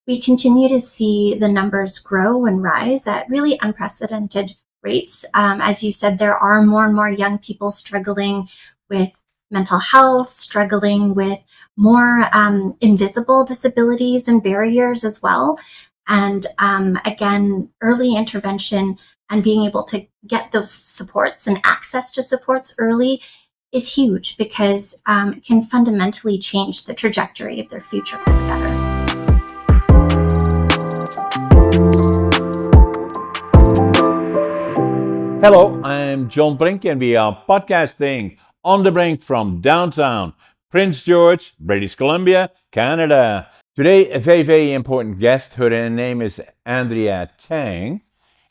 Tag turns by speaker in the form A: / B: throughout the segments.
A: we continue to see the numbers grow and rise at really unprecedented rates. As you said, there are more and more young people struggling with mental health, struggling with more invisible disabilities and barriers as well. And again, early intervention and being able to get those supports and access to supports early is huge because it can fundamentally change the trajectory of their future for the better.
B: Hello, I'm John Brink, and we are podcasting on the Brink from downtown Prince George, British Columbia, Canada. Today, a very, very important guest. Her name is Andrea Tang.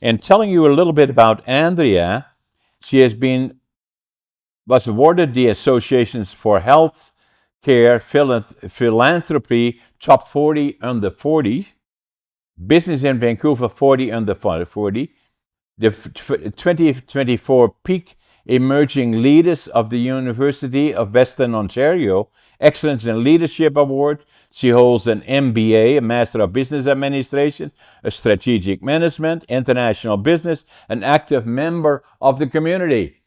B: And telling you a little bit about Andrea, she was awarded the Associations for Healthcare Philanthropy Top 40 Under 40, Business in Vancouver 40 Under 40, the 2024 Peak Emerging Leaders of the University of Western Ontario Excellence in Leadership Award. She holds an MBA, a Master of Business Administration, a Strategic Management, International Business, an active member of the community.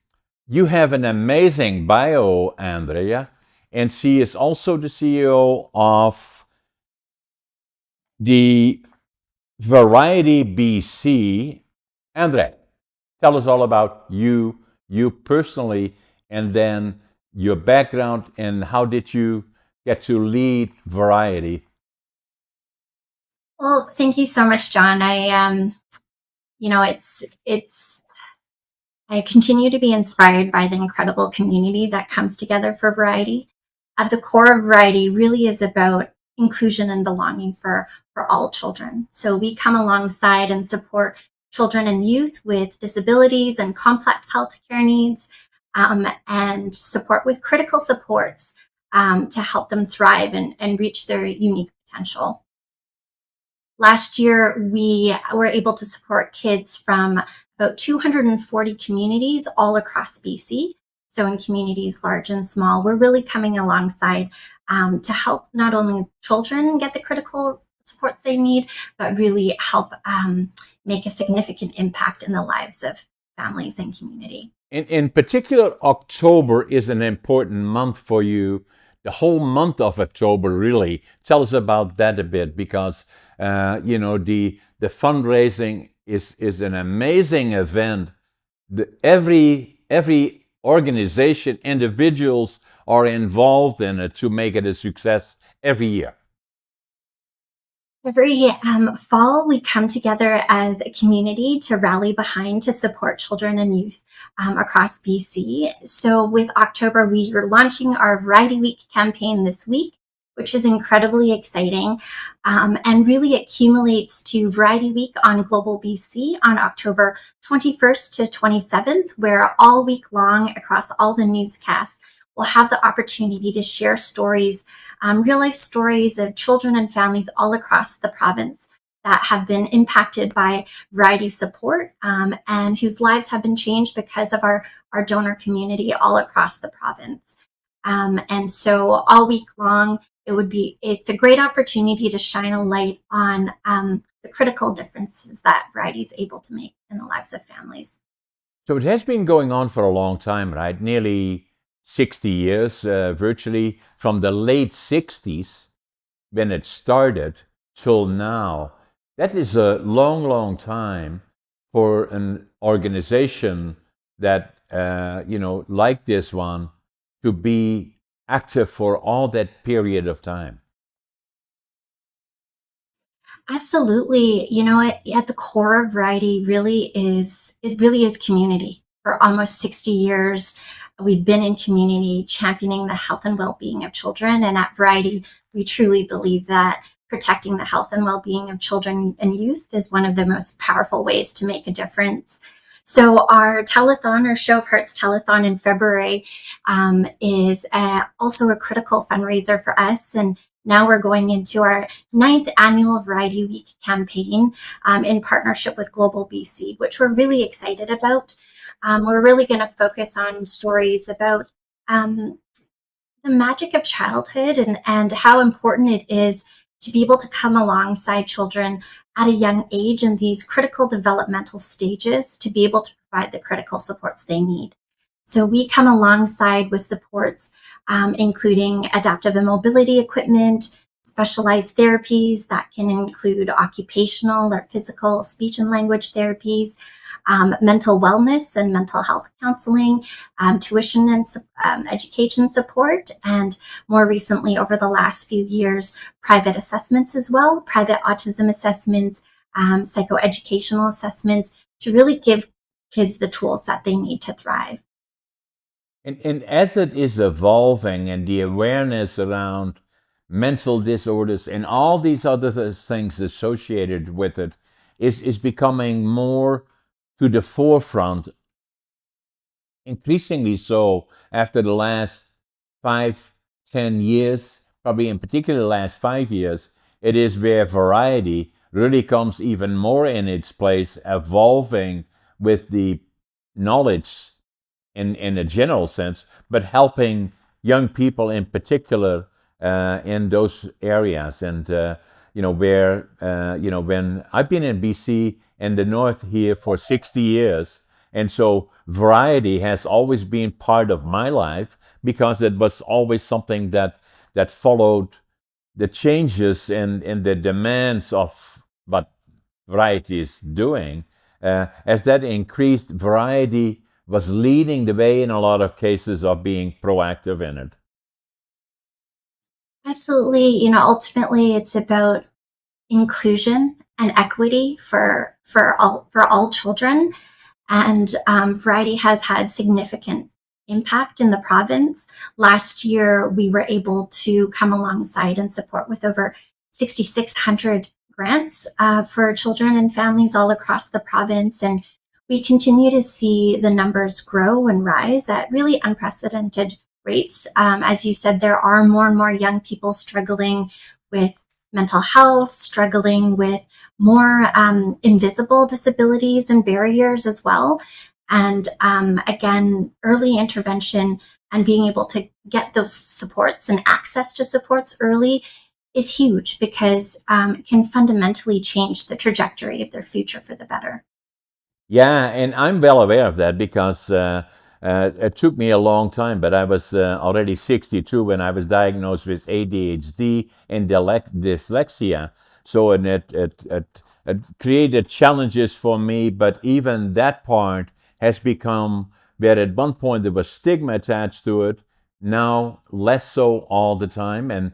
B: You have an amazing bio, Andrea, and she is also the CEO of the Variety BC. Andrea, tell us all about you personally, and then your background, and how did you get to lead Variety?
A: Well, thank you so much, John. I continue to be inspired by the incredible community that comes together for Variety. At the core of Variety really is about inclusion and belonging for all children. So we come alongside and support children and youth with disabilities and complex healthcare needs, and support with critical supports to help them thrive and reach their unique potential. Last year, we were able to support kids from about 240 communities all across BC. So in communities large and small, we're really coming alongside to help not only children get the critical supports they need, but really help make a significant impact in the lives of families and community.
B: In particular, October is an important month for you. The whole month of October, really. Tell us about that a bit, because the fundraising is an amazing event. Every organization, individuals are involved in it to make it a success every year.
A: Every fall, we come together as a community to rally behind to support children and youth across BC. So with October, we are launching our Variety Week campaign this week, which is incredibly exciting, and really accumulates to Variety Week on Global BC on October 21st to 27th, where all week long across all the newscasts, we'll have the opportunity to share stories, real life stories of children and families all across the province that have been impacted by Variety support, and whose lives have been changed because of our donor community all across the province. And so all week long, it's a great opportunity to shine a light on the critical differences that Variety is able to make in the lives of families.
B: So it has been going on for a long time, right? Nearly 60 years, virtually from the late 60s when it started till now. That is a long, long time for an organization that, like this one, to be active for all that period of time.
A: Absolutely. At the core of Variety really is community. For almost 60 years, we've been in community championing the health and well-being of children. And at Variety, we truly believe that protecting the health and well-being of children and youth is one of the most powerful ways to make a difference. So our telethon, or Show of Hearts telethon in February, is also a critical fundraiser for us. And now we're going into our 9th annual Variety Week campaign in partnership with Global BC, which we're really excited about. We're really going to focus on stories about the magic of childhood and how important it is to be able to come alongside children at a young age in these critical developmental stages to be able to provide the critical supports they need. So we come alongside with supports including adaptive and mobility equipment, specialized therapies that can include occupational or physical speech and language therapies, mental wellness and mental health counseling, tuition and education support, and more recently, over the last few years, private assessments as well, private autism assessments, psychoeducational assessments to really give kids the tools that they need to thrive.
B: And as it is evolving and the awareness around mental disorders and all these other things associated with it is becoming more to the forefront, increasingly so after the last 5, 10 years, probably in particular the last 5 years, it is where variety really comes even more in its place, evolving with the knowledge in a general sense, but helping young people in particular in those areas. And where when I've been in BC and the North here for 60 years, and so variety has always been part of my life because it was always something that followed the changes and the demands of what variety is doing. As that increased, variety was leading the way in a lot of cases of being proactive in it.
A: Absolutely. Ultimately, it's about inclusion and equity for all children. And variety has had significant impact in the province. Last year, we were able to come alongside and support with over 6,600 grants for children and families all across the province. And we continue to see the numbers grow and rise at really unprecedented rates. As you said, there are more and more young people struggling with mental health, struggling with more invisible disabilities and barriers as well. And again, early intervention and being able to get those supports and access to supports early is huge because it can fundamentally change the trajectory of their future for the better.
B: Yeah, and I'm well aware of that because it took me a long time, but I was already 62 when I was diagnosed with ADHD and dyslexia. So and it created challenges for me, but even that part has become where at one point there was stigma attached to it, now less so all the time. And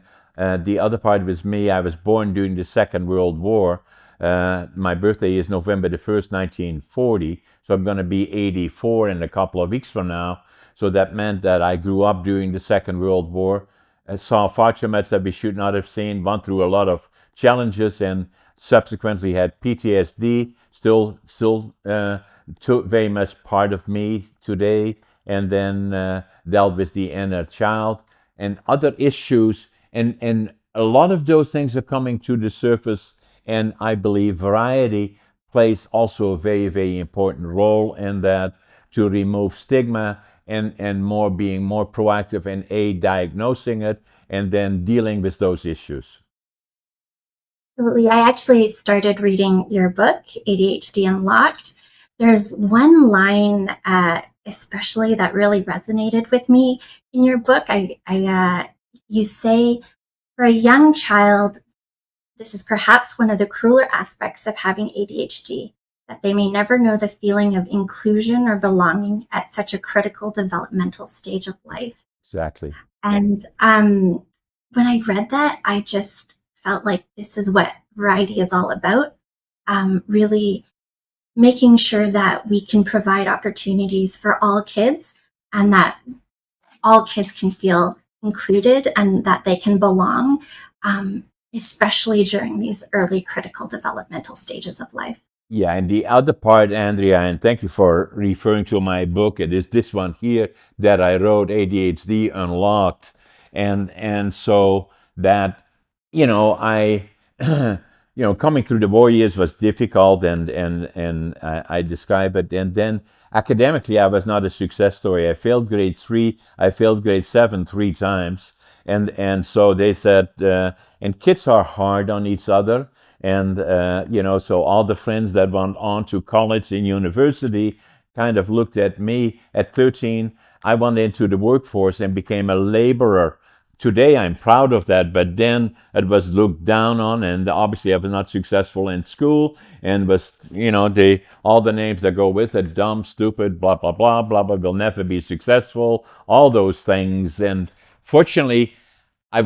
B: the other part was me. I was born during the Second World War. My birthday is November the 1st, 1940. So I'm going to be 84 in a couple of weeks from now. So that meant that I grew up during the Second World War. I saw far too much that we should not have seen, went through a lot of challenges, and subsequently had PTSD, still very much part of me today, and then dealt with the inner child and other issues. And a lot of those things are coming to the surface, and I believe variety plays also a very, very important role in that to remove stigma and more being more proactive in diagnosing it and then dealing with those issues.
A: Absolutely. I actually started reading your book, ADHD Unlocked. There's one line, especially that really resonated with me in your book. You say, for a young child, this is perhaps one of the crueler aspects of having ADHD, that they may never know the feeling of inclusion or belonging at such a critical developmental stage of life.
B: Exactly.
A: And when I read that, I just felt like this is what variety is all about. Really making sure that we can provide opportunities for all kids and that all kids can feel included and that they can belong, especially during these early critical developmental stages of life.
B: Yeah, and the other part, Andrea, and thank you for referring to my book. It is this one here that I wrote, ADHD Unlocked, and so that I coming through the war years was difficult, and I describe it, and then academically I was not a success story. I failed grade 3, I failed grade 7 3 times, And so they said, and kids are hard on each other, and so all the friends that went on to college and university kind of looked at me at 13. I went into the workforce and became a laborer. Today I'm proud of that, but then it was looked down on, and obviously I was not successful in school, and was all the names that go with it: dumb, stupid, blah blah blah blah blah, will never be successful, all those things. And fortunately, I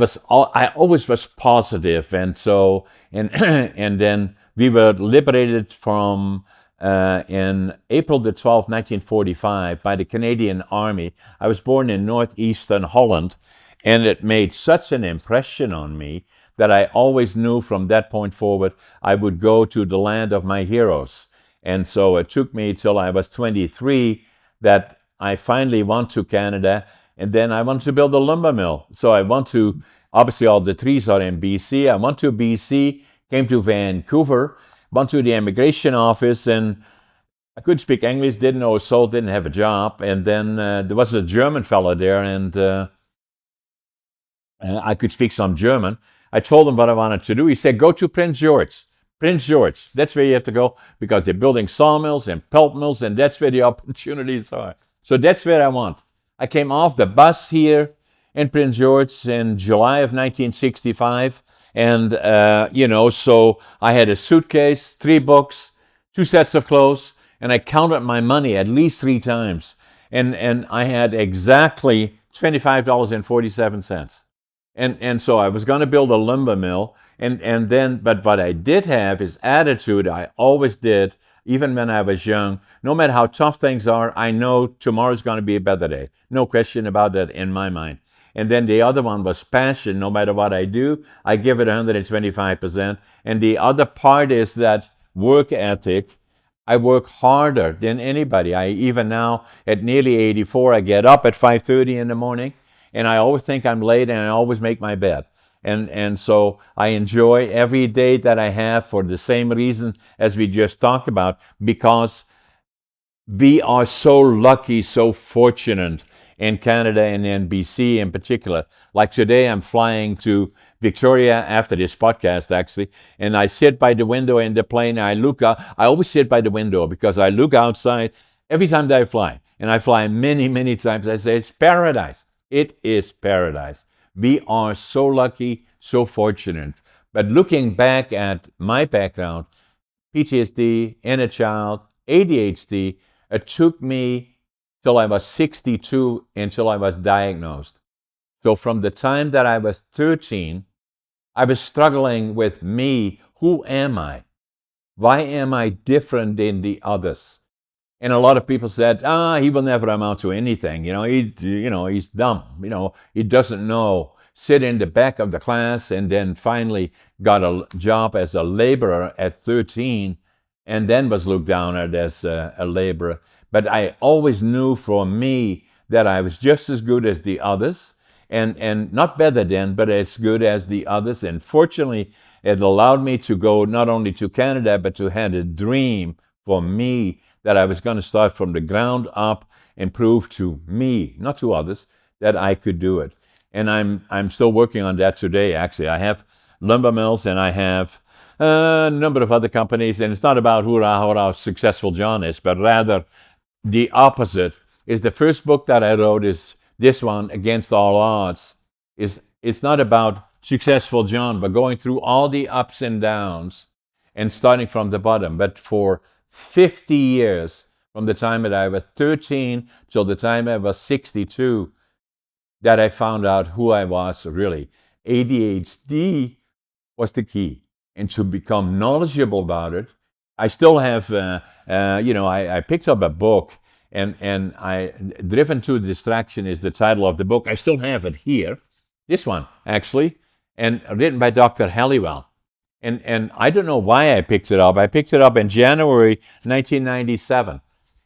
B: always was positive, and so and and then we were liberated from in April the 12th, 1945, by the Canadian Army. I was born in northeastern Holland, and it made such an impression on me that I always knew from that point forward I would go to the land of my heroes. And so it took me till I was 23 that I finally went to Canada, and then I wanted to build a lumber mill. So I went to, obviously all the trees are in BC. I went to BC, came to Vancouver, went to the immigration office, and I couldn't speak English, didn't know a soul, didn't have a job. And then there was a German fella there, and I could speak some German. I told him what I wanted to do. He said, go to Prince George. Prince George, that's where you have to go, because they're building sawmills and pulp mills, and that's where the opportunities are. So that's where I want. I came off the bus here in Prince George in July of 1965, and so I had a suitcase, 3 books, 2 sets of clothes, and I counted my money at least 3 times, and I had exactly $25.47. And so I was going to build a lumber mill, and then, but what I did have is attitude. I always did, even when I was young. No matter how tough things are, I know tomorrow's going to be a better day. No question about that in my mind. And then the other one was passion. No matter what I do, I give it 125%. And the other part is that work ethic. I work harder than anybody. I even now at nearly 84, I get up at 5:30 in the morning, and I always think I'm late, and I always make my bed. And so I enjoy every day that I have for the same reason as we just talked about, because we are so lucky, so fortunate in Canada and in BC in particular. Like today, I'm flying to Victoria after this podcast, actually, and I sit by the window in the plane. I look out. I always sit by the window because I look outside every time that I fly, and I fly many, many times. I say it's paradise. It is paradise. We are so lucky, so fortunate. But looking back at my background, PTSD, inner child, ADHD, it took me till I was 62 until I was diagnosed. So from the time that I was 13, I was struggling with me. Who am I? Why am I different than the others? And a lot of people said, he will never amount to anything. He's dumb. He doesn't know. Sit in the back of the class, and then finally got a job as a laborer at 13, and then was looked down at as a laborer. But I always knew for me that I was just as good as the others, and not better than, but as good as the others. And fortunately, it allowed me to go not only to Canada, but to have a dream for me that I was going to start from the ground up and prove to me, not to others, that I could do it. And I'm still working on that today, actually. I have lumber mills, and I have a number of other companies, and it's not about how successful John is, but rather the opposite. Is the first book that I wrote is this one, Against All Odds. It's not about successful John, but going through all the ups and downs and starting from the bottom. But for 50 years, from the time that I was 13 till the time I was 62, that I found out who I was really. ADHD was the key. And to become knowledgeable about it, I still have, I picked up a book, and Driven to Distraction is the title of the book. I still have it here. This one, actually, and written by Dr. Halliwell. And I don't know why I picked it up. I picked it up in January 1997.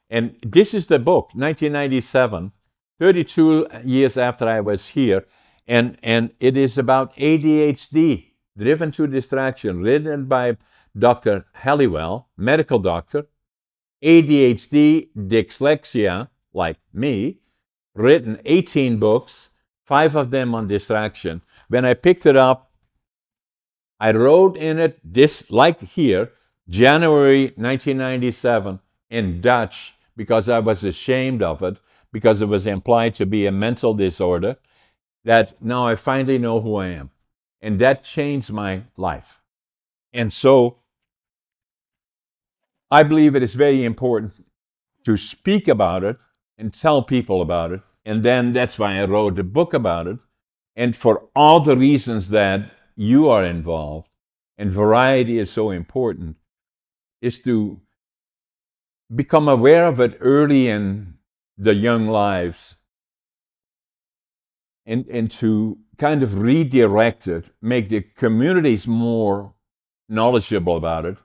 B: And this is the book, 1997, 32 years after I was here. And it is about ADHD, Driven to Distraction, written by Dr. Halliwell, medical doctor. ADHD, dyslexia, like me, written 18 books, 5 of them on distraction. When I picked it up, I wrote in it this, like here, January 1997 in Dutch, because I was ashamed of it, because it was implied to be a mental disorder, that now I finally know who I am. And that changed my life. And so I believe it is very important to speak about it and tell people about it. And then that's why I wrote a book about it. And for all the reasons that you are involved, and variety is so important, is to become aware of it early in the young lives, and to kind of redirect it, make the communities more knowledgeable about it.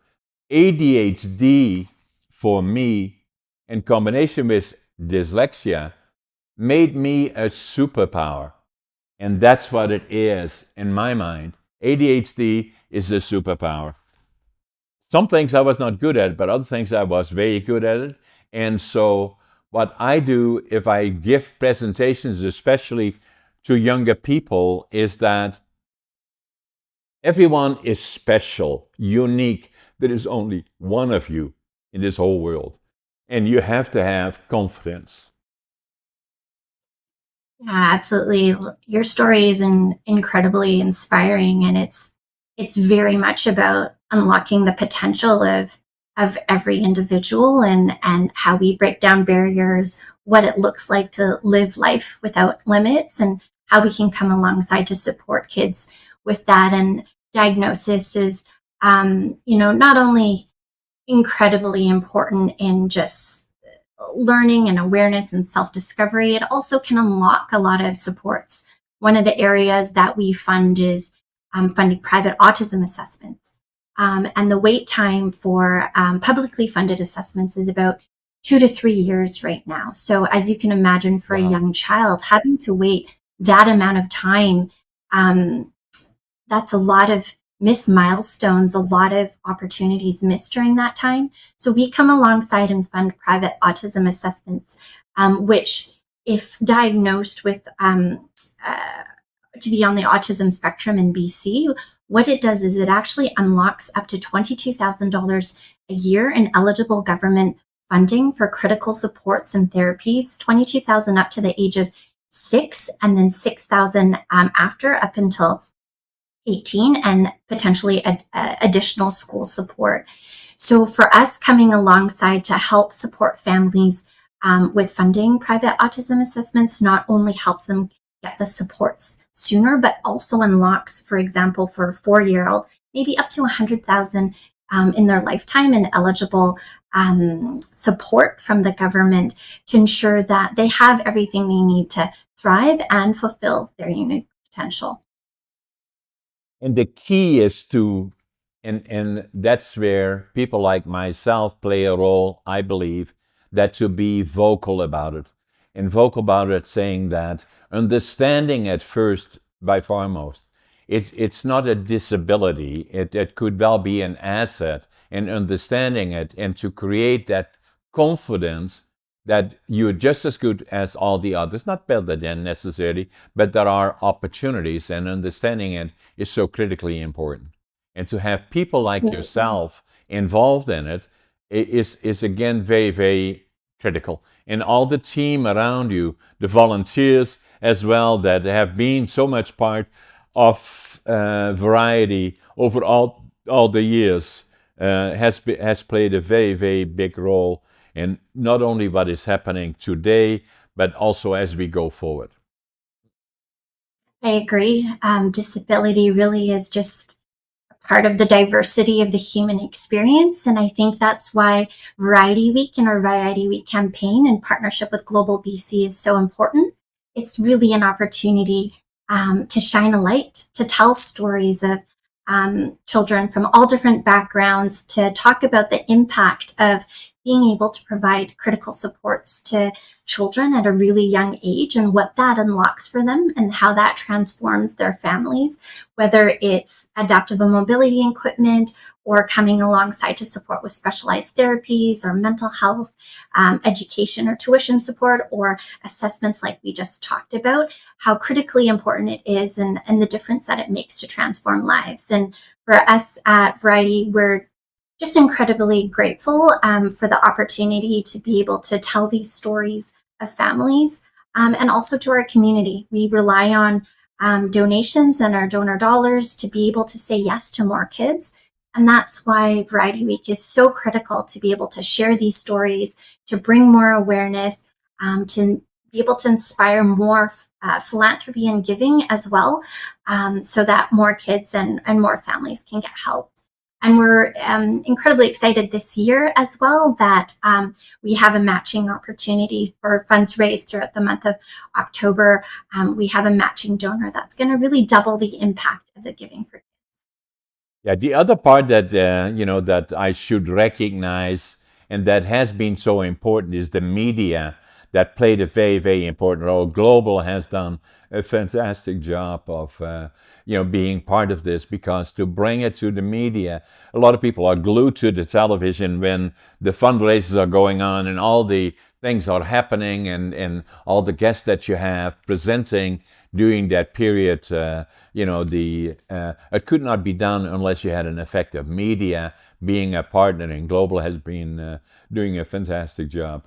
B: ADHD, for me, in combination with dyslexia, made me a superpower. And that's what it is in my mind. ADHD is a superpower. Some things I was not good at, but other things I was very good at it. And so, what I do if I give presentations, especially to younger people, is that everyone is special, unique. There is only one of you in this whole world. And you have to have confidence.
A: Yeah, absolutely. Your story is incredibly inspiring, and it's very much about unlocking the potential of every individual, and how we break down barriers, what it looks like to live life without limits, and how we can come alongside to support kids with that. And diagnosis is, not only incredibly important in just learning and awareness and self discovery, it also can unlock a lot of supports. One of the areas that we fund is funding private autism assessments. And the wait time for publicly funded assessments is about 2 to 3 years right now. So, as you can imagine, for a
B: Wow.
A: young child, having to wait that amount of time, um, that's a lot of missed milestones, a lot of opportunities missed during that time. So we come alongside and fund private autism assessments, which, if diagnosed with to be on the autism spectrum in BC, what it does is it actually unlocks up to $22,000 a year in eligible government funding for critical supports and therapies, 22,000 up to the age of 6, and then 6,000 after, up until 18, and potentially additional school support. So for us, coming alongside to help support families with funding private autism assessments not only helps them get the supports sooner, but also unlocks, for example, for a 4-year-old, maybe up to 100,000 in their lifetime in eligible support from the government to ensure that they have everything they need to thrive and fulfill their unique potential.
B: And the key is to, and that's where people like myself play a role, I believe, that to be vocal about it. And vocal about it, saying that understanding at first, by foremost, it's not a disability. It could well be an asset, and understanding it and to create that confidence that you're just as good as all the others, not better than necessarily, but there are opportunities, and understanding it is so critically important. And to have people like yourself involved in it is again very, very critical. And all the team around you, the volunteers as well, that have been so much part of variety over all the years, has played a very, very big role in not only what is happening today, but also as we go forward.
A: I agree. Disability really is just part of the diversity of the human experience. And I think that's why Variety Week and our Variety Week campaign in partnership with Global BC is so important. It's really an opportunity to shine a light, to tell stories of children from all different backgrounds, to talk about the impact of being able to provide critical supports to children at a really young age, and what that unlocks for them and how that transforms their families, whether it's adaptive mobility equipment or coming alongside to support with specialized therapies or mental health, education or tuition support, or assessments like we just talked about, how critically important it is and the difference that it makes to transform lives. And for us at Variety, we're just incredibly grateful for the opportunity to be able to tell these stories of families and also to our community. We rely on donations and our donor dollars to be able to say yes to more kids. And that's why Variety Week is so critical, to be able to share these stories, to bring more awareness, to be able to inspire more philanthropy and giving as well, so that more kids and more families can get help. And we're incredibly excited this year as well that we have a matching opportunity for funds raised throughout the month of October. We have a matching donor that's going to really double the impact of the Giving for.
B: Yeah, the other part that that I should recognize and that has been so important is the media that played a very, very important role. Global has done a fantastic job of being part of this, because to bring it to the media, a lot of people are glued to the television when the fundraisers are going on and all the things are happening, and all the guests that you have presenting during that period. It could not be done unless you had an effective media being a partner, and Global has been doing a fantastic job.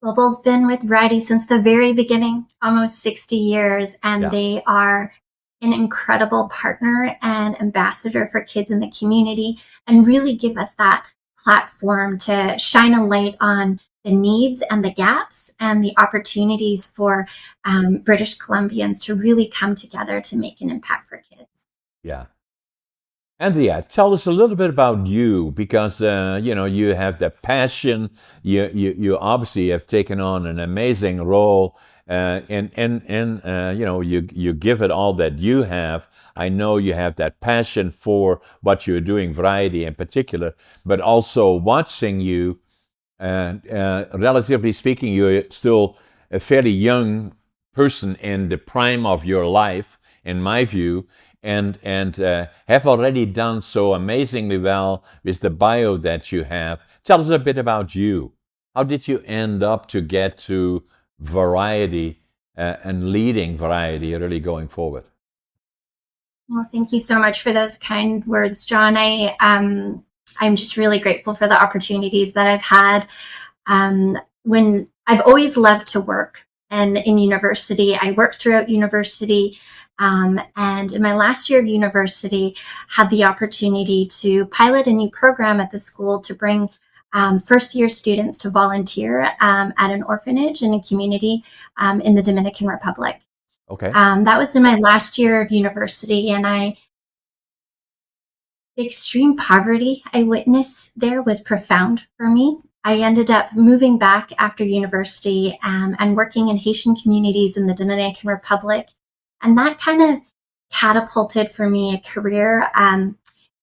A: Global's been with Variety since the very beginning, almost 60 years, and
B: Yeah.
A: they are an incredible partner and ambassador for kids in the community, and really give us that platform to shine a light on the needs and the gaps and the opportunities for British Columbians to really come together to make an impact for kids.
B: Yeah. Andrea, tell us a little bit about you, because you have the passion. You obviously have taken on an amazing role, and you give it all that you have. I know you have that passion for what you're doing, Variety in particular, but also watching you. And relatively speaking, you're still a fairly young person in the prime of your life, in my view, and have already done so amazingly well with the bio that you have. Tell us a bit about you. How did you end up to get to Variety and leading Variety really going forward?
A: Well, thank you so much for those kind words, John. I'm just really grateful for the opportunities that I've had. When I've always loved to work, and in university, I worked throughout university. And in my last year of university, had the opportunity to pilot a new program at the school to bring first year students to volunteer at an orphanage in a community in the Dominican Republic.
B: Okay.
A: That was in my last year of university, and the extreme poverty I witnessed there was profound for me. I ended up moving back after university and working in Haitian communities in the Dominican Republic. And that kind of catapulted for me a career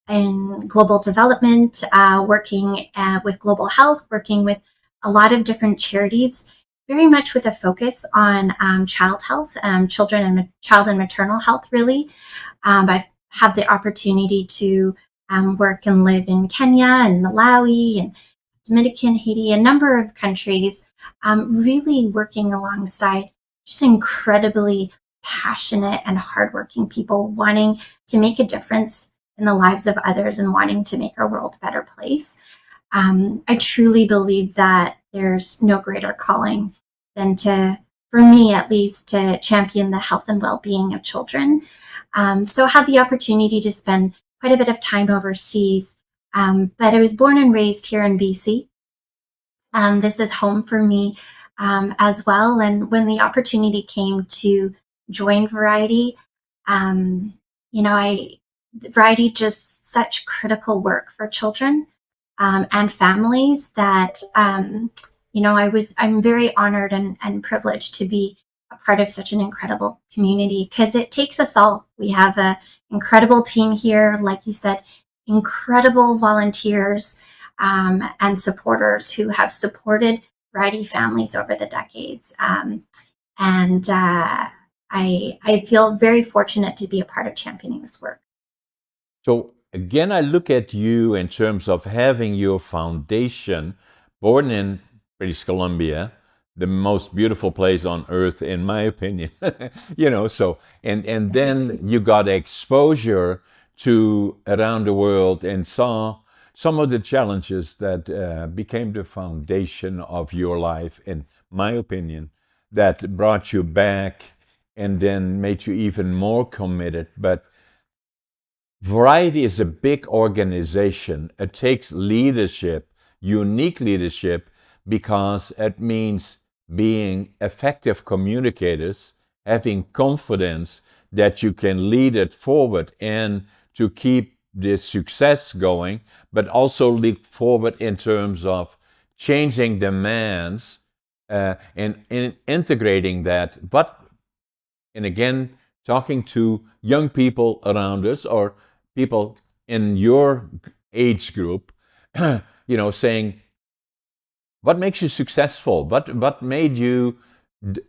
A: in global development, working with global health, working with a lot of different charities, very much with a focus on child health, children and child and maternal health, really. I've had the opportunity to work and live in Kenya and Malawi and Dominican, Haiti, a number of countries, really working alongside just incredibly passionate and hardworking people wanting to make a difference in the lives of others and wanting to make our world a better place. I truly believe that there's no greater calling than to, for me at least, to champion the health and well-being of children. So I had the opportunity to spend quite a bit of time overseas, but I was born and raised here in BC. This is home for me as well. And when the opportunity came to join Variety, um, I Variety just such critical work for children and families that I'm very honored and privileged to be a part of such an incredible community, because it takes us all. We have an incredible team here, like you said, incredible volunteers and supporters who have supported Variety families over the decades. And I feel very fortunate to be a part of championing this work.
B: So again, I look at you in terms of having your foundation, born in British Columbia, the most beautiful place on earth, in my opinion. So and then you got exposure to around the world and saw some of the challenges that became the foundation of your life, in my opinion, that brought you back and then made you even more committed. But Variety is a big organization. It takes leadership, unique leadership, because it means being effective communicators, having confidence that you can lead it forward and to keep the success going, but also lead forward in terms of changing demands and integrating that. And again, talking to young people around us or people in your age group, saying, what makes you successful? What made you d-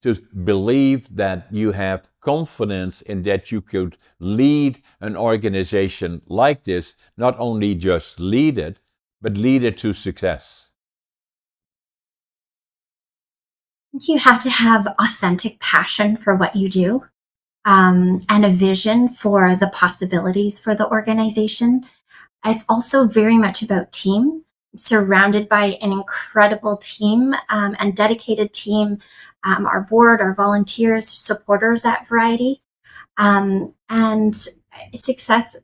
B: to believe that you have confidence in that you could lead an organization like this, not only just lead it, but lead it to success?
A: You have to have authentic passion for what you do, and a vision for the possibilities for the organization. It's also very much about team, surrounded by an incredible team, and dedicated team, our board, our volunteers, supporters at Variety. And success,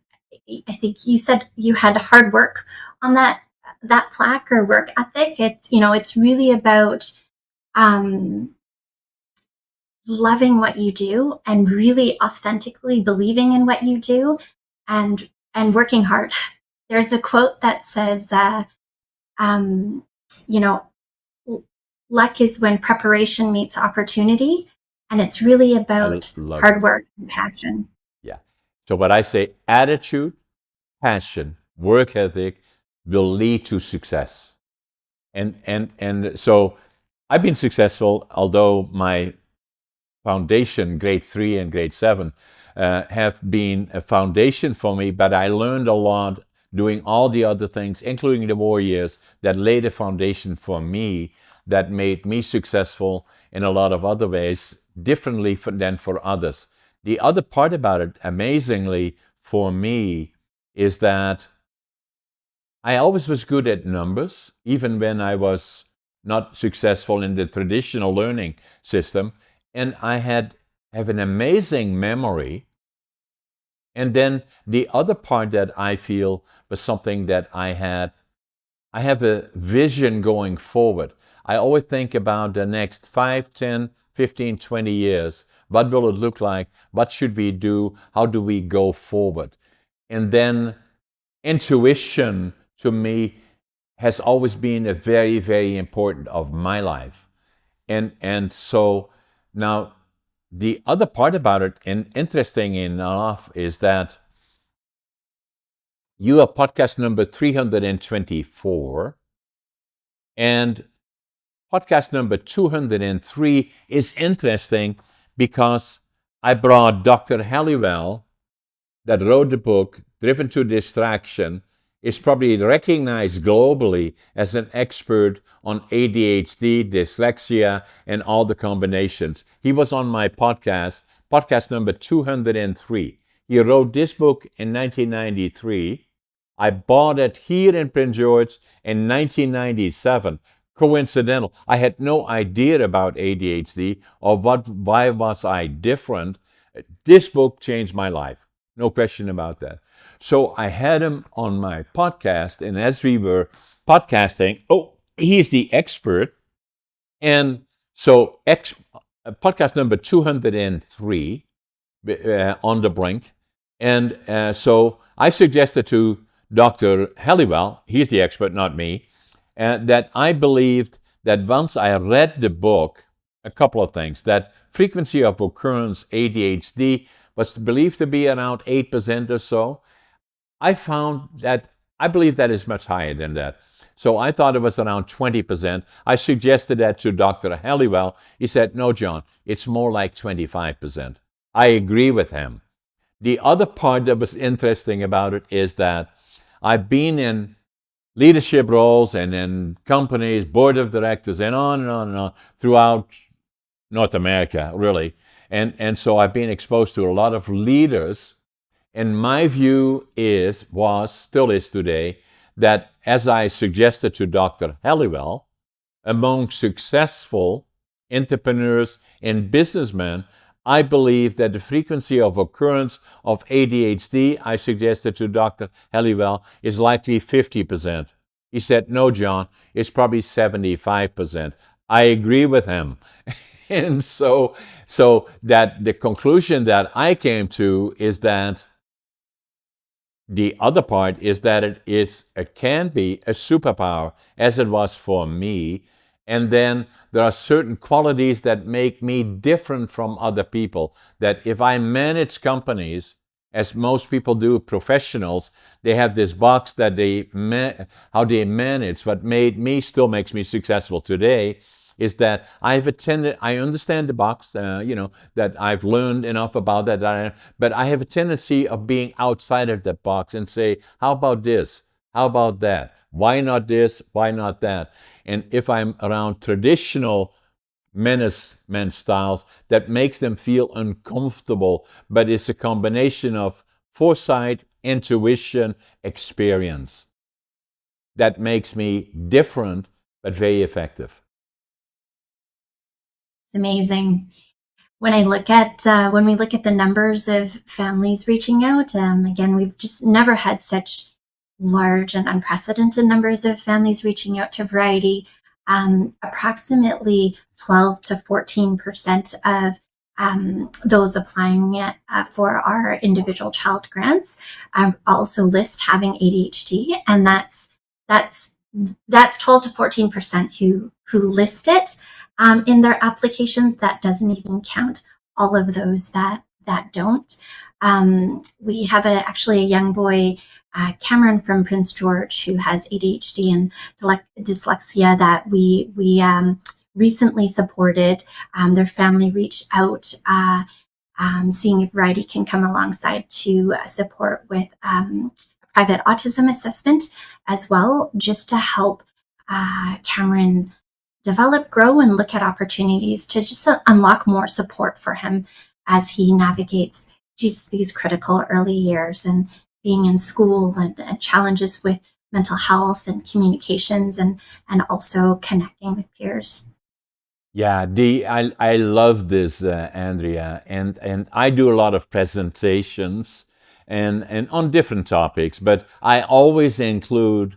A: I think you said you had hard work on that plaque or work ethic. It's really about um, loving what you do and really authentically believing in what you do, and working hard. There's a quote that says, um, you know, luck is when preparation meets opportunity, and it's really
B: I
A: about
B: love
A: hard
B: it.
A: work and passion.
B: Yeah. So, what I say, attitude, passion, work ethic will lead to success. And so I've been successful, although my foundation, grade 3 and grade 7, have been a foundation for me, but I learned a lot doing all the other things, including the war years, that laid a foundation for me that made me successful in a lot of other ways, differently than for others. The other part about it, amazingly for me, is that I always was good at numbers, even when I was not successful in the traditional learning system. And I have an amazing memory. And then the other part that I feel was something that I have a vision going forward. I always think about the next 5, 10, 15, 20 years. What will it look like? What should we do? How do we go forward? And then intuition to me has always been a very, very important of my life. And so now the other part about it, and interesting enough, is that you are podcast number 324, and podcast number 203 is interesting because I brought Dr. Halliwell, that wrote the book, Driven to Distraction, is probably recognized globally as an expert on ADHD, dyslexia, and all the combinations. He was on my podcast number 203. He wrote this book in 1993. I bought it here in Prince George in 1997. Coincidental. I had no idea about ADHD or why was I different. This book changed my life. No question about that. So I had him on my podcast, and as we were podcasting, he's the expert. And so, podcast number 203, on the brink. And so I suggested to Dr. Halliwell, he's the expert, not me, that I believed that once I read the book, a couple of things, that frequency of occurrence ADHD was believed to be around 8% or so. I found that I believe that is much higher than that. So I thought it was around 20%. I suggested that to Dr. Halliwell. He said, no, John, it's more like 25%. I agree with him. The other part that was interesting about it is that I've been in leadership roles and in companies, board of directors, and on and on and on throughout North America, really. And so I've been exposed to a lot of leaders. And my view still is today, that as I suggested to Dr. Halliwell, among successful entrepreneurs and businessmen, I believe that the frequency of occurrence of ADHD, I suggested to Dr. Halliwell, is likely 50%. He said, no, John, it's probably 75%. I agree with him. And so that the conclusion that I came to is that the other part is that it can be a superpower, as it was for me. And then there are certain qualities that make me different from other people. That if I manage companies, as most people do, professionals, they have this box that how they manage. What still makes me successful today is that I understand the box, that I've learned enough about that, but I have a tendency of being outside of that box and say, how about this? How about that? Why not this? Why not that? And if I'm around traditional management styles, that makes them feel uncomfortable, but it's a combination of foresight, intuition, experience that makes me different, but very effective.
A: It's amazing. When I look at when we look at the numbers of families reaching out, again, we've just never had such large and unprecedented numbers of families reaching out to Variety. Approximately 12 to 14% of those applying for our individual child grants also list having ADHD, and that's 12 to 14% who list it in their applications. That doesn't even count all of those that don't. We have actually a young boy, Cameron from Prince George, who has ADHD and dyslexia that we recently supported. Their family reached out, seeing if Variety can come alongside to support with private autism assessment as well, just to help Cameron develop, grow, and look at opportunities to just unlock more support for him as he navigates these critical early years and being in school and challenges with mental health and communications and also connecting with peers.
B: Yeah, I love this, Andrea, and I do a lot of presentations and on different topics, but I always include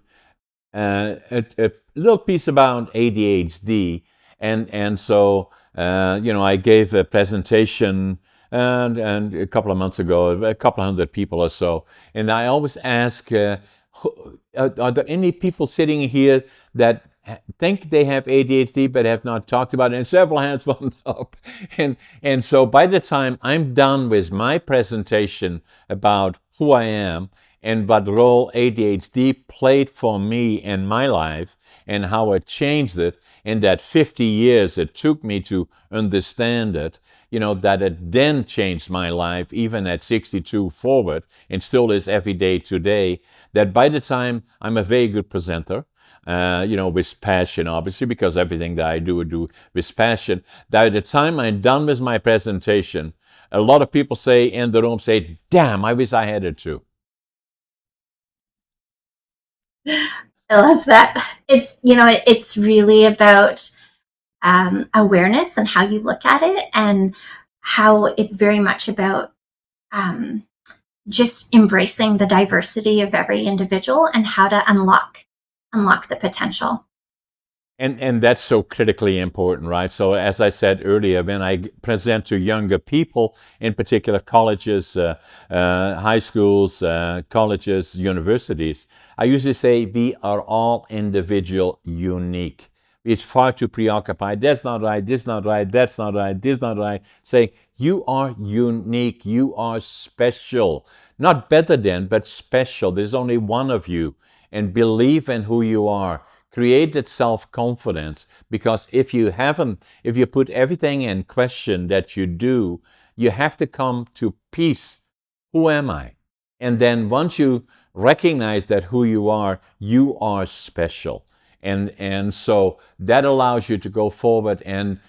B: a little piece about ADHD, and so I gave a presentation and a couple of months ago, a couple of hundred people or so, and I always ask, are there any people sitting here that think they have ADHD but have not talked about it? And several hands went up, and so by the time I'm done with my presentation about who I am and what role ADHD played for me in my life and how it changed it in that 50 years it took me to understand it, that it then changed my life, even at 62 forward, and still is every day today, that by the time I'm a very good presenter, with passion, obviously, because everything that I do with passion, that by the time I'm done with my presentation, a lot of people say in the room, damn, I wish I had it too.
A: I love that. It's really about awareness and how you look at it, and how it's very much about just embracing the diversity of every individual and how to unlock the potential.
B: And that's so critically important, right? So as I said earlier, when I present to younger people, in particular colleges, high schools, colleges, universities, I usually say we are all individual, unique. It's far too preoccupied. That's not right. This not right. That's not right. This not right. Saying you are unique. You are special. Not better than, but special. There's only one of you. And believe in who you are. Create that self-confidence, because if you put everything in question that you do, you have to come to peace who am I? And then once you recognize that who you are special. And so that allows you to go forward, and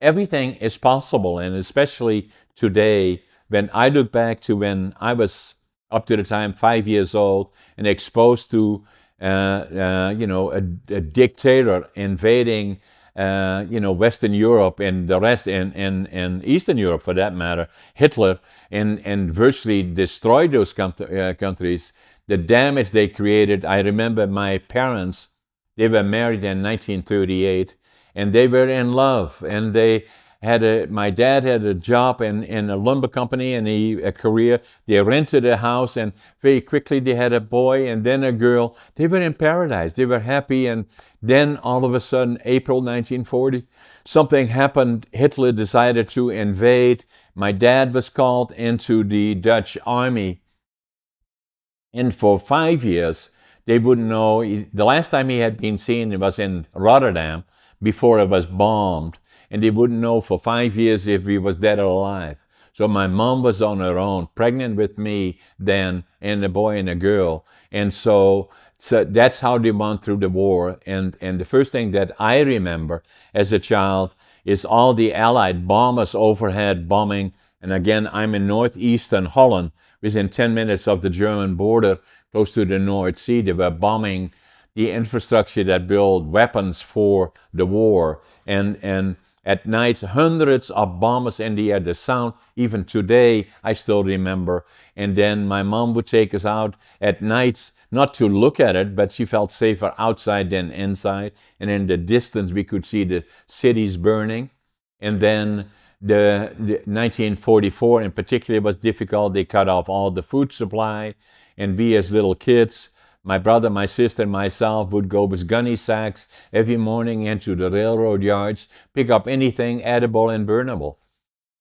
B: everything is possible. And especially today, when I look back to when I was up to the time 5 years old and exposed to a dictator invading Western Europe and the rest, and Eastern Europe for that matter, Hitler, and virtually destroyed those countries. The damage they created. I remember my parents, they were married in 1938, and they were in love, and my dad had a job in a lumber company and a career. They rented a house, and very quickly they had a boy and then a girl. They were in paradise. They were happy. And then all of a sudden, April 1940, something happened. Hitler decided to invade. My dad was called into the Dutch army. And for 5 years, they wouldn't know. The last time he had been seen, it was in Rotterdam before it was bombed. And they wouldn't know for 5 years if he was dead or alive. So my mom was on her own, pregnant with me then, and a boy and a girl. And so that's how they went through the war. And the first thing that I remember as a child is all the Allied bombers overhead bombing. And again, I'm in northeastern Holland, within 10 minutes of the German border, close to the North Sea. They were bombing the infrastructure that built weapons for the war. And at night, hundreds of bombers in the air. The sound, even today, I still remember. And then my mom would take us out at nights, not to look at it, but she felt safer outside than inside. And in the distance, we could see the cities burning. And then the 1944 in particular was difficult. They cut off all the food supply. And we as little kids, my brother, my sister, and myself would go with gunny sacks every morning into the railroad yards, pick up anything edible and burnable.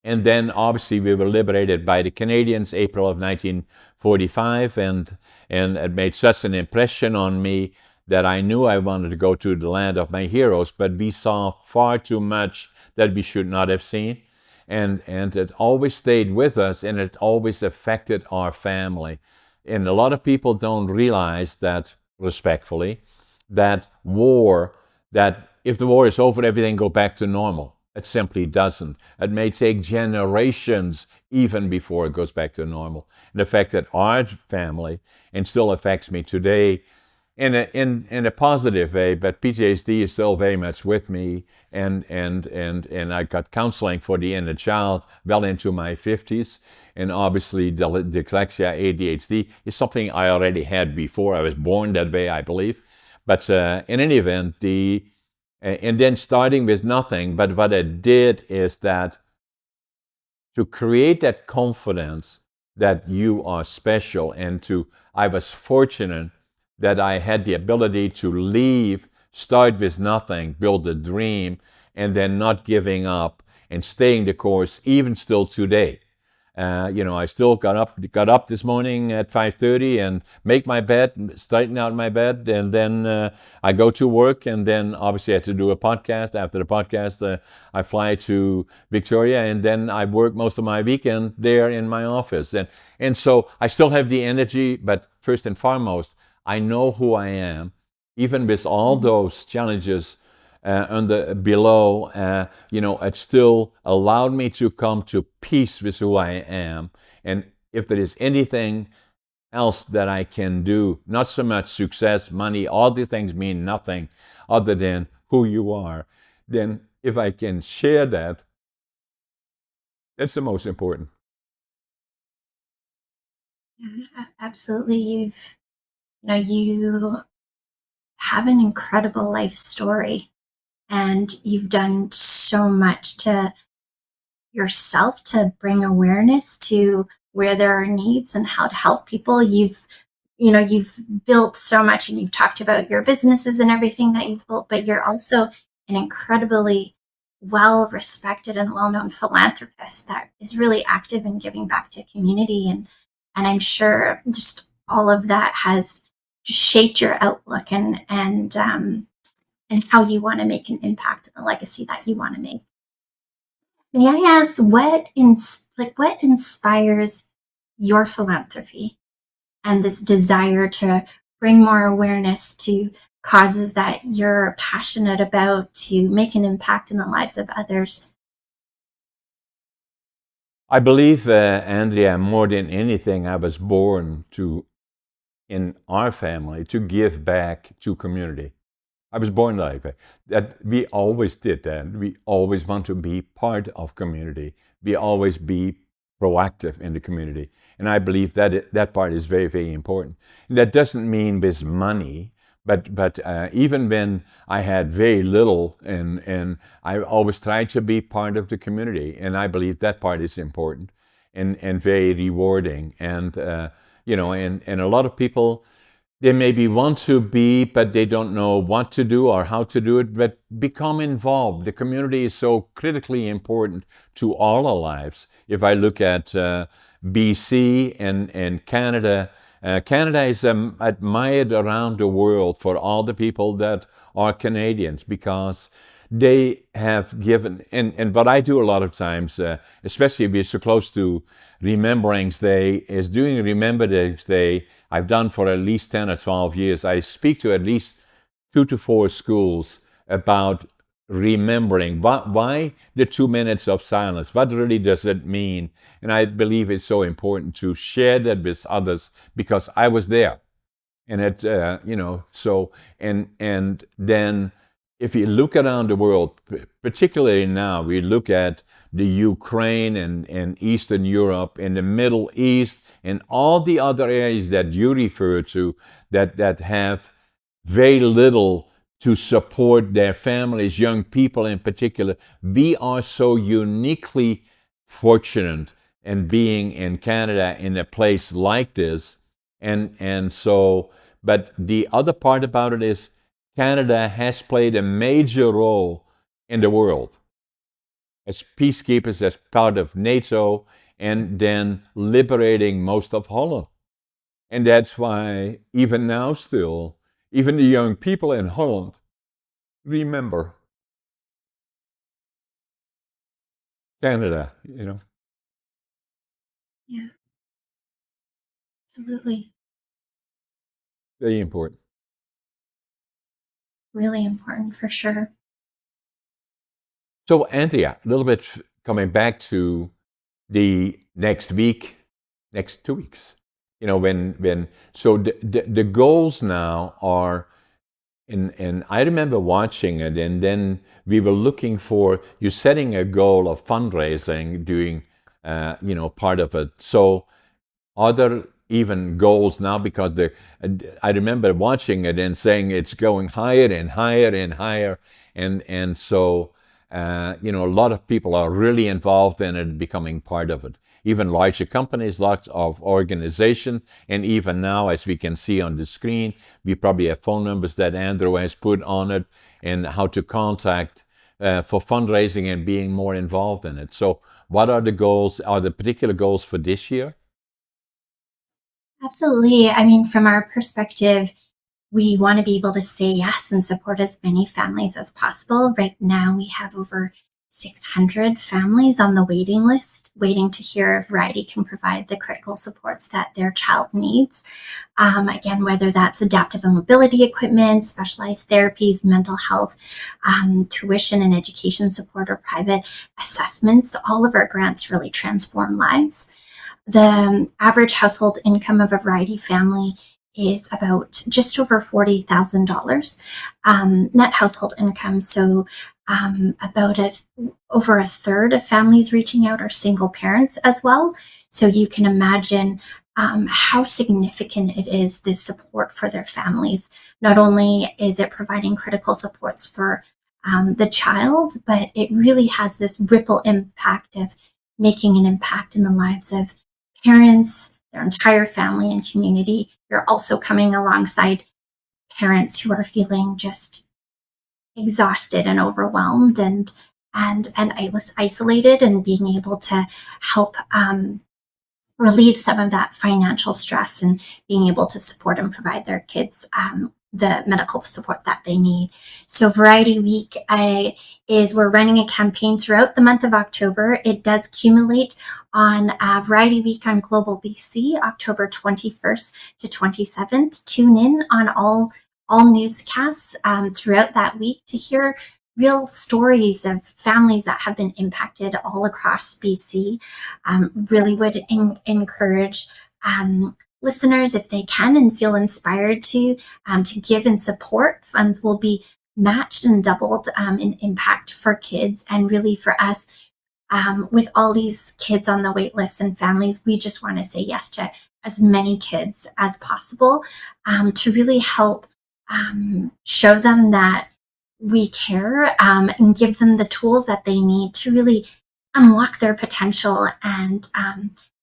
B: And then obviously we were liberated by the Canadians, April of 1945, and it made such an impression on me that I knew I wanted to go to the land of my heroes, but we saw far too much that we should not have seen. And it always stayed with us, and it always affected our family. And a lot of people don't realize that, respectfully, that if the war is over, everything go back to normal. It simply doesn't. It may take generations even before it goes back to normal. And the fact that our family, and still affects me today, in a positive way, but PTSD is still very much with me, and I got counseling for the inner child well into my 50s, and obviously dyslexia, ADHD is something I already had before. I was born that way, I believe, but in any event, and then starting with nothing, but what it did is that to create that confidence that you are special, and I was fortunate that I had the ability to leave, start with nothing, build a dream, and then not giving up and staying the course, even still today. I still got up this morning at 5:30 and make my bed, straighten out my bed, and then I go to work, and then obviously I have to do a podcast. After the podcast, I fly to Victoria, and then I work most of my weekend there in my office, and so I still have the energy. But first and foremost, I know who I am, even with all those challenges below, it still allowed me to come to peace with who I am. And if there is anything else that I can do, not so much success, money, all these things mean nothing other than who you are, then if I can share that, that's the most important.
A: Absolutely. You have an incredible life story, and you've done so much to yourself to bring awareness to where there are needs and how to help people. You've built so much, and you've talked about your businesses and everything that you've built, but you're also an incredibly well respected and well known philanthropist that is really active in giving back to community, and I'm sure just all of that has just shaped your outlook and how you want to make an impact and the legacy that you want to make. May I ask what inspires your philanthropy and this desire to bring more awareness to causes that you're passionate about to make an impact in the lives of others?
B: I believe, Andrea, more than anything, I was born to, in our family, to give back to community. I was born like that. That we always did that. We always want to be part of community. We always be proactive in the community, and I believe that that part is very, very important. And that doesn't mean with money, but even when I had very little, and I always tried to be part of the community, and I believe that part is important and very rewarding. And and a lot of people, they maybe want to be, but they don't know what to do or how to do it, but become involved. The community is so critically important to all our lives. If I look at BC and Canada, Canada is admired around the world for all the people that are Canadians, because they have given, and what I do a lot of times, especially if we're so close to Remembrance Day, is doing Remembrance Day. I've done for at least 10 or 12 years. I speak to at least 2 to 4 schools about remembering. Why the 2 minutes of silence? What really does it mean? And I believe it's so important to share that with others, because I was there. And so, and then if you look around the world, particularly now, we look at the Ukraine and Eastern Europe and the Middle East and all the other areas that you refer to, that have very little to support their families, young people in particular. We are so uniquely fortunate in being in Canada in a place like this. And so, but the other part about it is Canada has played a major role in the world as peacekeepers, as part of NATO, and then liberating most of Holland. And that's why, even now, still, even the young people in Holland remember Canada.
A: Yeah, absolutely.
B: Very important.
A: Really important for sure.
B: So, Andrea, a little bit coming back to the next week, next 2 weeks. When so the goals now are, and I remember watching it, and then we were looking for you setting a goal of fundraising, doing part of it. So are there even goals now? Because I remember watching it and saying it's going higher and higher and higher, and so a lot of people are really involved in it, becoming part of it. Even larger companies, lots of organization, and even now, as we can see on the screen, we probably have phone numbers that Andrew has put on it, and how to contact for fundraising and being more involved in it. So, what are the goals? Are the particular goals for this year?
A: Absolutely. I mean, from our perspective, we want to be able to say yes and support as many families as possible. Right now, we have over 600 families on the waiting list, waiting to hear if Variety can provide the critical supports that their child needs. Again, whether that's adaptive and mobility equipment, specialized therapies, mental health, tuition and education support, or private assessments, all of our grants really transform lives. The average household income of a Variety family is about just over $40,000 net household income. So about over a third of families reaching out are single parents as well. So you can imagine how significant it is, this support for their families. Not only is it providing critical supports for the child, but it really has this ripple impact of making an impact in the lives of parents, their entire family and community. You're also coming alongside parents who are feeling just exhausted and overwhelmed and isolated, and being able to help relieve some of that financial stress and being able to support and provide their kids the medical support that they need. So Variety Week is we're running a campaign throughout the month of October. It does accumulate on Variety Week on Global BC, October 21st to 27th. Tune in on all newscasts throughout that week to hear real stories of families that have been impacted all across BC. Really would encourage listeners, if they can and feel inspired to give and support. Funds will be matched and doubled in impact for kids, and really for us, with all these kids on the wait list and families, we just want to say yes to as many kids as possible, to really help show them that we care, and give them the tools that they need to really unlock their potential and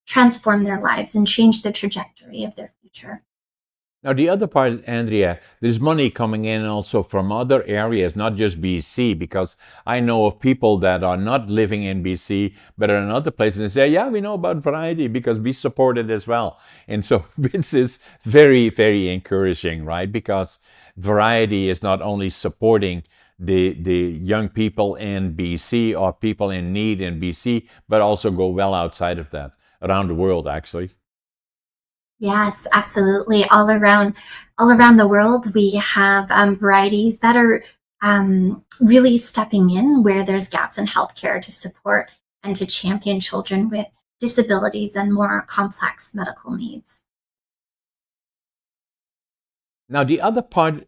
A: transform their lives and change the trajectory of their future.
B: Now, the other part, Andrea, there's money coming in also from other areas, not just BC, because I know of people that are not living in BC, but are in other places and say, yeah, we know about Variety because we support it as well. And so this is very, very encouraging, right? Because Variety is not only supporting the young people in BC or people in need in BC, but also go well outside of that, around the world, actually.
A: Yes, absolutely. All around the world, we have varieties that are really stepping in where there's gaps in healthcare to support and to champion children with disabilities and more complex medical needs.
B: Now, the other part, I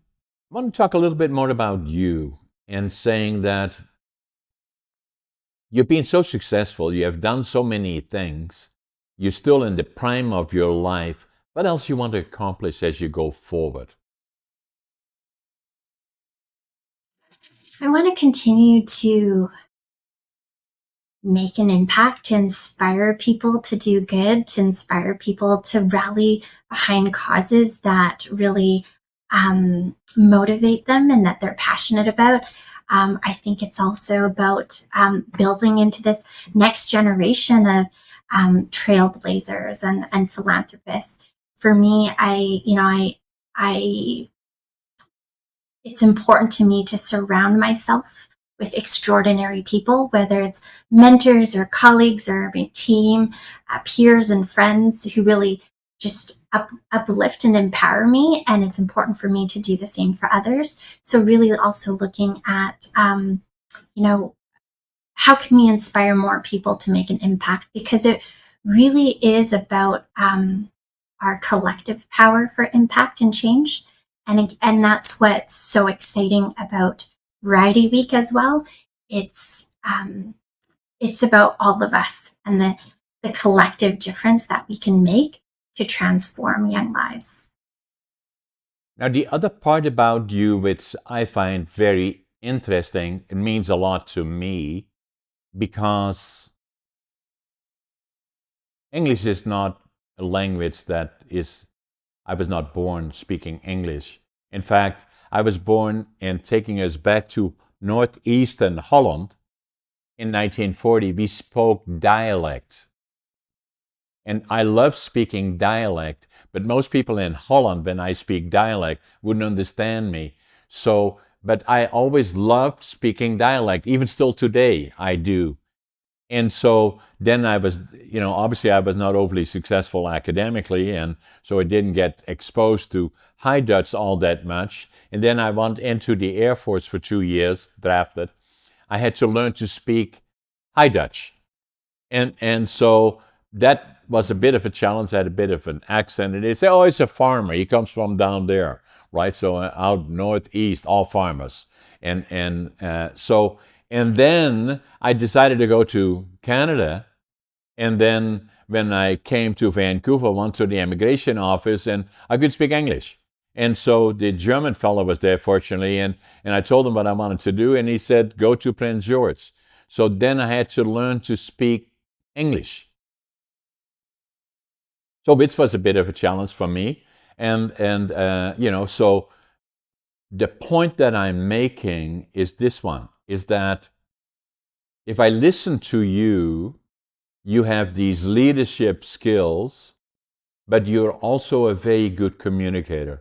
B: want to talk a little bit more about you and saying that you've been so successful, you have done so many things, you're still in the prime of your life. What else you want to accomplish as you go forward?
A: I want to continue to make an impact, to inspire people to do good, to inspire people to rally behind causes that really motivate them and that they're passionate about. I think it's also about building into this next generation of trailblazers and philanthropists. For me, I it's important to me to surround myself with extraordinary people, whether it's mentors or colleagues or my team, peers and friends who really just uplift and empower me. And it's important for me to do the same for others. So really also looking at, you know, how can we inspire more people to make an impact? Because it really is about our collective power for impact and change. And that's what's so exciting about Variety Week as well. It's it's about all of us and the collective difference that we can make to transform young lives.
B: Now, the other part about you, which I find very interesting, it means a lot to me because English is not a language that is, I was not born speaking English. In fact, I was born, and taking us back to northeastern Holland in 1940, we spoke dialect. And I love speaking dialect, but most people in Holland, when I speak dialect, wouldn't understand me. So, but I always loved speaking dialect, even still today, I do. And so then I was, obviously I was not overly successful academically, and so I didn't get exposed to High Dutch all that much. And then I went into the Air Force for 2 years, drafted. I had to learn to speak High Dutch. And so that was a bit of a challenge. I had a bit of an accent. And they say, oh, he's a farmer. He comes from down there, right? So out northeast, all farmers. And then I decided to go to Canada. And then when I came to Vancouver, I went to the immigration office and I could speak English. And so the German fellow was there, fortunately, and I told him what I wanted to do, and he said, go to Prince George. So then I had to learn to speak English. So which was a bit of a challenge for me. So the point that I'm making is this one, is that if I listen to you, you have these leadership skills, but you're also a very good communicator.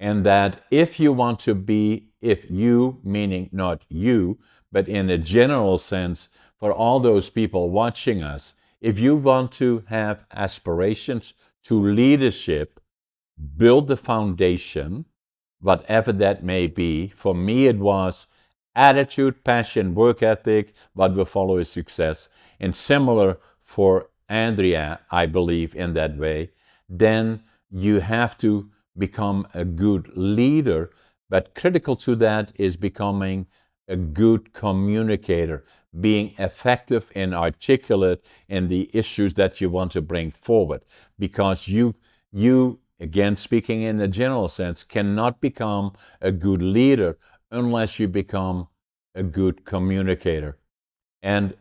B: And that if you want to be, if you, meaning not you, but in a general sense, for all those people watching us, if you want to have aspirations to leadership, build the foundation, whatever that may be. For me, it was attitude, passion, work ethic, what will follow is success. And similar for Andrea, I believe in that way. Then you have to become a good leader, but critical to that is becoming a good communicator, being effective and articulate in the issues that you want to bring forward. Because you again, speaking in a general sense, cannot become a good leader unless you become a good communicator. And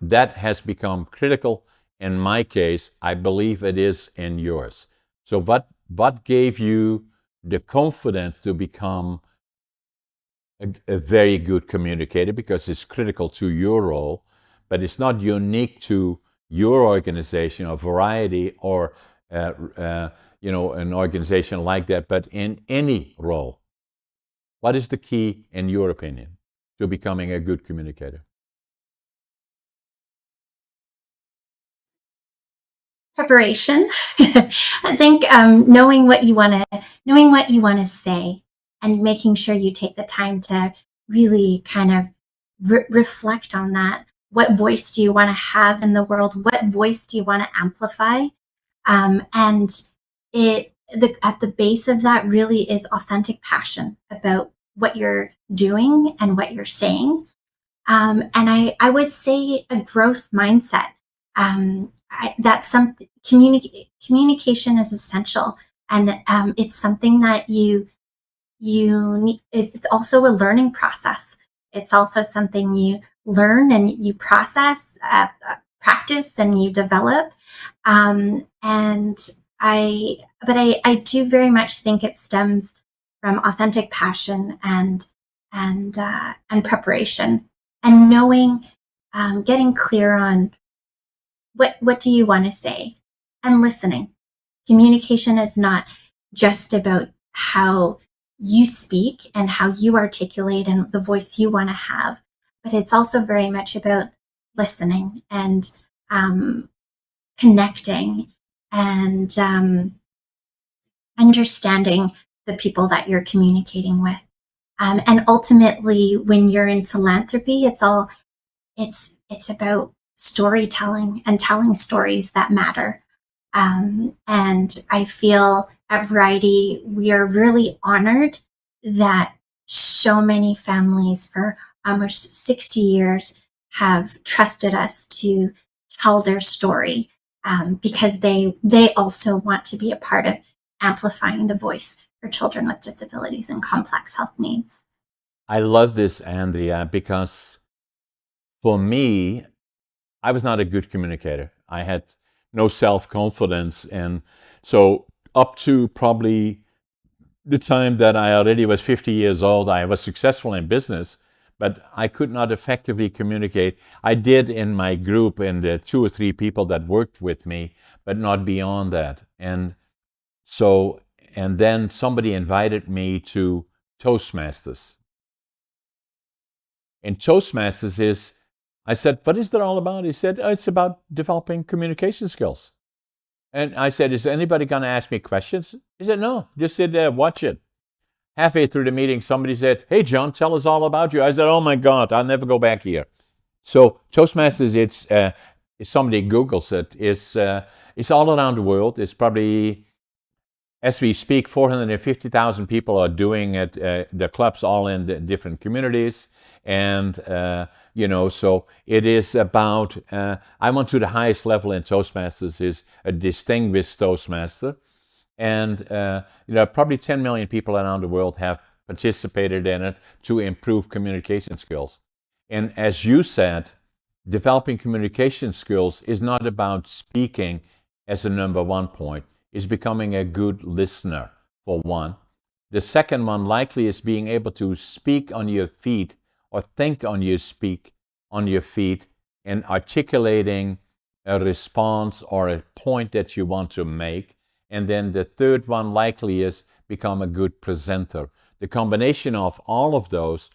B: that has become critical in my case. I believe it is in yours. So what gave you the confidence to become a very good communicator? Because it's critical to your role, but it's not unique to your organization or variety or an organization like that, but in any role. What is the key, in your opinion, to becoming a good communicator?
A: Preparation. I think knowing what you want to say, and making sure you take the time to really kind of reflect on that. What voice do you want to have in the world? What voice do you want to amplify? And at the base of that really is authentic passion about what you're doing and what you're saying. And I would say a growth mindset. That's something. Communication is essential, and it's something that you need. It's also a learning process. It's also something you learn and you process, practice, and you develop. And I do very much think it stems from authentic passion and preparation, and knowing, getting clear on what do you want to say, and listening. Communication is not just about how you speak and how you articulate and the voice you want to have, but it's also very much about listening and connecting and understanding the people that you're communicating with. And ultimately, when you're in philanthropy, it's about storytelling and telling stories that matter. And I feel at Variety, we are really honored that so many families for almost 60 years have trusted us to tell their story, because they also want to be a part of amplifying the voice for children with disabilities and complex health needs.
B: I love this, Andrea, because for me, I was not a good communicator. I had no self-confidence. And so up to probably the time that I already was 50 years old, I was successful in business, but I could not effectively communicate. I did in my group and the 2 or 3 people that worked with me, but not beyond that. And so, and then somebody invited me to Toastmasters. And Toastmasters is, I said, what is that all about? He said, oh, it's about developing communication skills. And I said, is anybody going to ask me questions? He said, no, just sit there, watch it. Halfway through the meeting, somebody said, hey, John, tell us all about you. I said, oh my God, I'll never go back here. So Toastmasters, if somebody Googles it, it's all around the world. It's probably, as we speak, 450,000 people are doing it. The clubs all in the different communities. And, so it is about, I went to the highest level in Toastmasters is a distinguished Toastmaster. And, probably 10 million people around the world have participated in it to improve communication skills. And as you said, developing communication skills is not about speaking as a number one point. It's becoming a good listener, for one. The second one likely is being able to speak on your feet or think on your feet and articulating a response or a point that you want to make. And then the third one likely is become a good presenter. The combination of all of those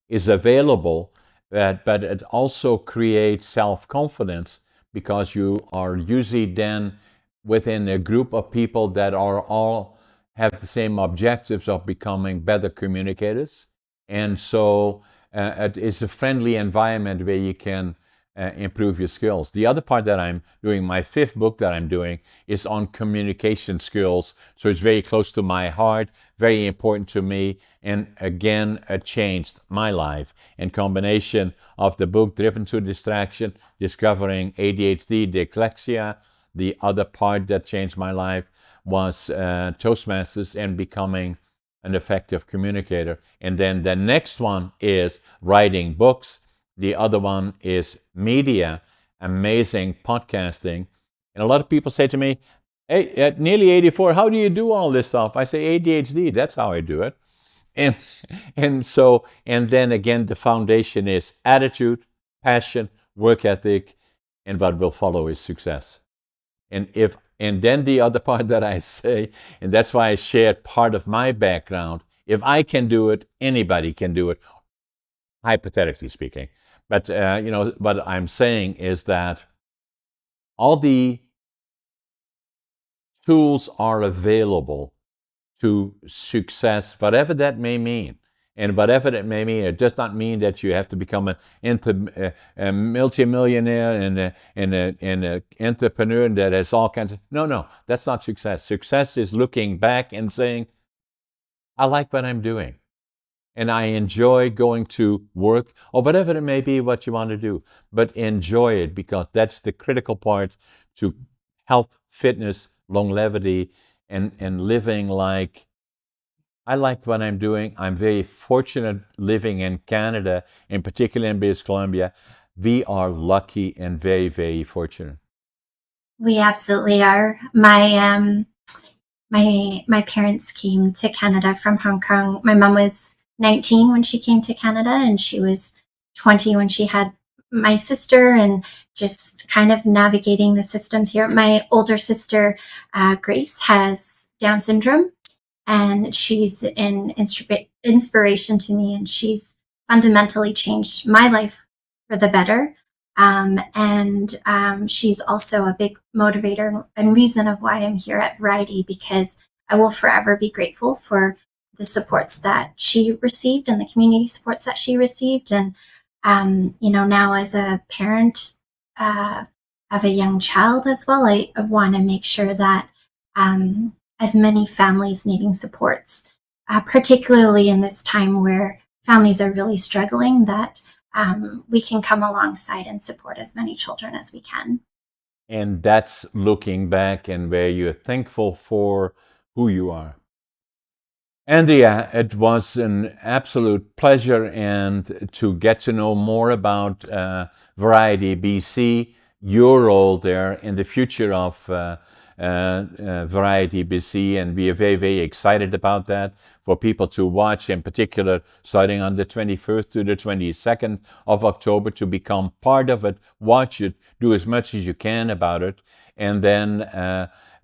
B: is available, but it also creates self-confidence because you are usually then within a group of people that are all have the same objectives of becoming better communicators. And so it is a friendly environment where you can improve your skills. The other part that I'm doing, my fifth book that I'm doing, is on communication skills. So it's very close to my heart, very important to me, and again, it changed my life. In combination of the book Driven to Distraction, Discovering ADHD, Dyslexia, the other part that changed my life was Toastmasters and becoming an effective communicator. And then the next one is writing books. The other one is media, amazing podcasting. And a lot of people say to me, hey, at nearly 84, how do you do all this stuff? I say ADHD, that's how I do it. And and then again, the foundation is attitude, passion, work ethic, and what will follow is success. And then the other part that I say, and that's why I shared part of my background, if I can do it, anybody can do it, hypothetically speaking. But what I'm saying is that all the tools are available to success, whatever that may mean. And whatever that may mean, it does not mean that you have to become a multimillionaire and an entrepreneur that has all kinds of. No, that's not success. Success is looking back and saying, I like what I'm doing. And I enjoy going to work or whatever it may be what you want to do. But enjoy it because that's the critical part to health, fitness, longevity, and living like I like what I'm doing. I'm very fortunate living in Canada, in particular in British Columbia. We are lucky and very, very fortunate.
A: We absolutely are. My parents came to Canada from Hong Kong. My mom was 19 when she came to Canada, and she was 20 when she had my sister, and just kind of navigating the systems here. My older sister, Grace, has Down syndrome, and she's an inspiration to me, and she's fundamentally changed my life for the better. And she's also a big motivator and reason of why I'm here at Variety, because I will forever be grateful for the supports that she received and the community supports that she received. And, now as a parent of a young child as well, I want to make sure that as many families needing supports, particularly in this time where families are really struggling, that we can come alongside and support as many children as we can.
B: And that's looking back and where you're thankful for who you are. Andrea, it was an absolute pleasure and to get to know more about Variety BC, your role there in the future of Variety BC, and we are very, very excited about that for people to watch, in particular, starting on the 21st to the 22nd of October, to become part of it, watch it, do as much as you can about it. And then,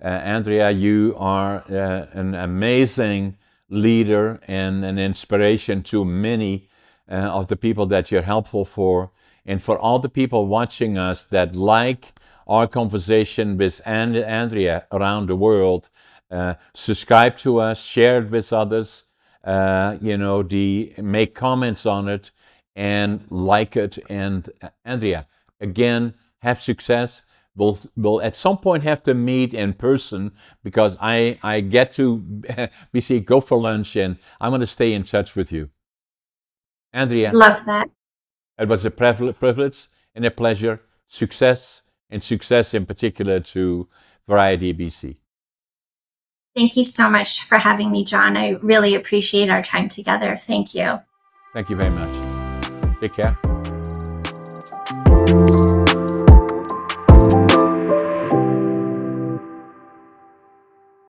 B: Andrea, you are an amazing leader and an inspiration to many of the people that you're helpful for. And for all the people watching us that like our conversation with Andrea around the world, subscribe to us, share it with others, make comments on it and like it. And Andrea, again, have success. We'll at some point have to meet in person because I get to go for lunch and I'm going to stay in touch with you. Andrea,
A: Love that.
B: it was a privilege and a pleasure. Success, and success in particular to Variety BC.
A: Thank you so much for having me, John. I really appreciate our time together. Thank you.
B: Thank you very much. Take care.